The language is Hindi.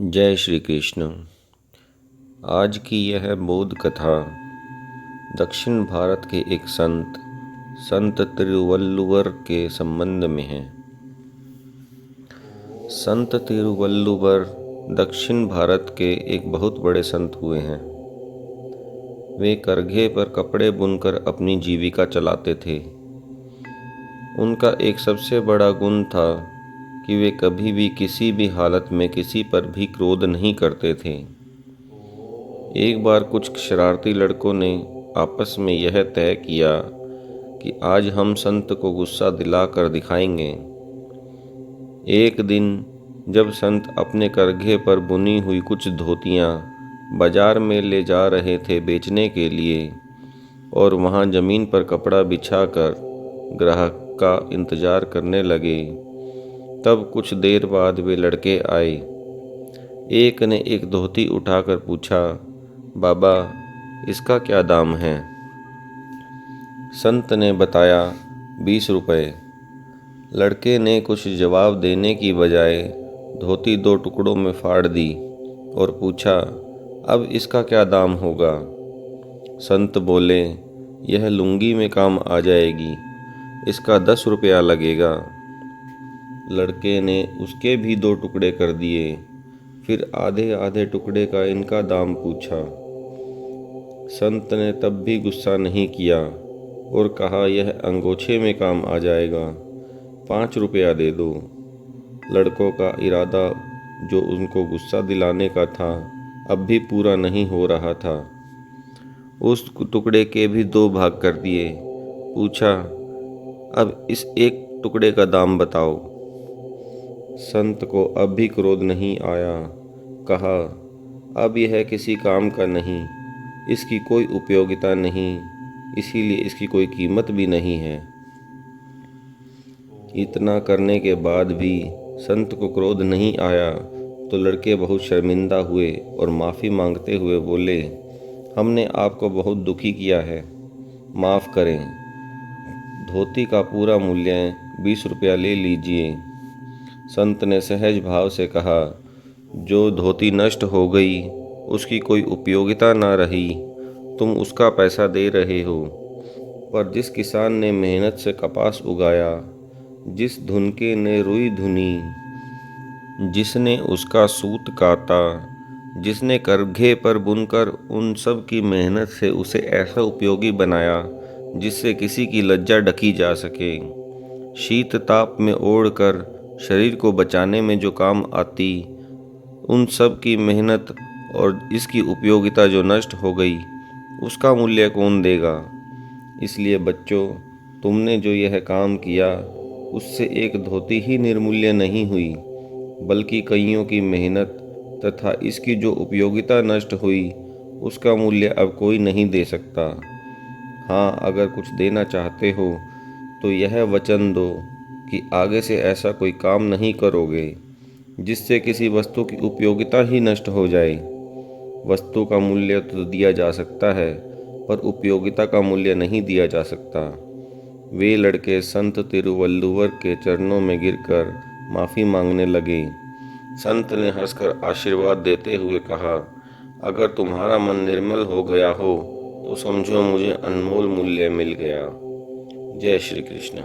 जय श्री कृष्ण। आज की यह बोध कथा दक्षिण भारत के एक संत तिरुवल्लुवर के संबंध में है। संत तिरुवल्लुवर दक्षिण भारत के एक बहुत बड़े संत हुए हैं। वे करघे पर कपड़े बुनकर अपनी जीविका चलाते थे। उनका एक सबसे बड़ा गुण था कि वे कभी भी किसी भी हालत में किसी पर भी क्रोध नहीं करते थे। एक बार कुछ शरारती लड़कों ने आपस में यह तय किया कि आज हम संत को गुस्सा दिलाकर दिखाएंगे। एक दिन जब संत अपने करघे पर बुनी हुई कुछ धोतियाँ बाजार में ले जा रहे थे बेचने के लिए और वहाँ ज़मीन पर कपड़ा बिछाकर ग्राहक का इंतज़ार करने लगे, तब कुछ देर बाद वे लड़के आए। एक ने एक धोती उठाकर पूछा, बाबा इसका क्या दाम है? संत ने बताया 20 रुपये। लड़के ने कुछ जवाब देने की बजाय धोती 2 टुकड़ों में फाड़ दी और पूछा, अब इसका क्या दाम होगा? संत बोले, यह लुंगी में काम आ जाएगी, इसका 10 रुपया लगेगा। लड़के ने उसके भी 2 टुकड़े कर दिए, फिर आधे आधे टुकड़े का इनका दाम पूछा। संत ने तब भी गुस्सा नहीं किया और कहा, यह अंगोछे में काम आ जाएगा, 5 रुपया दे दो। लड़कों का इरादा जो उनको गुस्सा दिलाने का था अब भी पूरा नहीं हो रहा था। उस टुकड़े के भी 2 भाग कर दिए। पूछा, अब इस एक टुकड़े का दाम बताओ। संत को अब भी क्रोध नहीं आया। कहा, अब यह किसी काम का नहीं, इसकी कोई उपयोगिता नहीं, इसीलिए इसकी कोई कीमत भी नहीं है। इतना करने के बाद भी संत को क्रोध नहीं आया तो लड़के बहुत शर्मिंदा हुए और माफ़ी मांगते हुए बोले, हमने आपको बहुत दुखी किया है, माफ़ करें। धोती का पूरा मूल्य 20 रुपया ले लीजिए। संत ने सहज भाव से कहा, जो धोती नष्ट हो गई उसकी कोई उपयोगिता ना रही, तुम उसका पैसा दे रहे हो, पर जिस किसान ने मेहनत से कपास उगाया, जिस धुनके ने रुई धुनी, जिसने उसका सूत काता, जिसने करघे पर बुनकर उन सब की मेहनत से उसे ऐसा उपयोगी बनाया जिससे किसी की लज्जा ढकी जा सके, शीत ताप में ओढ़कर शरीर को बचाने में जो काम आती, उन सब की मेहनत और इसकी उपयोगिता जो नष्ट हो गई, उसका मूल्य कौन देगा? इसलिए बच्चों, तुमने जो यह काम किया उससे एक धोती ही निर्मूल्य नहीं हुई, बल्कि कईयों की मेहनत तथा इसकी जो उपयोगिता नष्ट हुई उसका मूल्य अब कोई नहीं दे सकता। हाँ, अगर कुछ देना चाहते हो तो यह वचन दो कि आगे से ऐसा कोई काम नहीं करोगे जिससे किसी वस्तु की उपयोगिता ही नष्ट हो जाए। वस्तु का मूल्य तो दिया जा सकता है, पर उपयोगिता का मूल्य नहीं दिया जा सकता। वे लड़के संत तिरुवल्लुवर के चरणों में गिरकर माफ़ी मांगने लगे। संत ने हंसकर आशीर्वाद देते हुए कहा, अगर तुम्हारा मन निर्मल हो गया हो तो समझो मुझे अनमोल मूल्य मिल गया। जय श्री कृष्ण।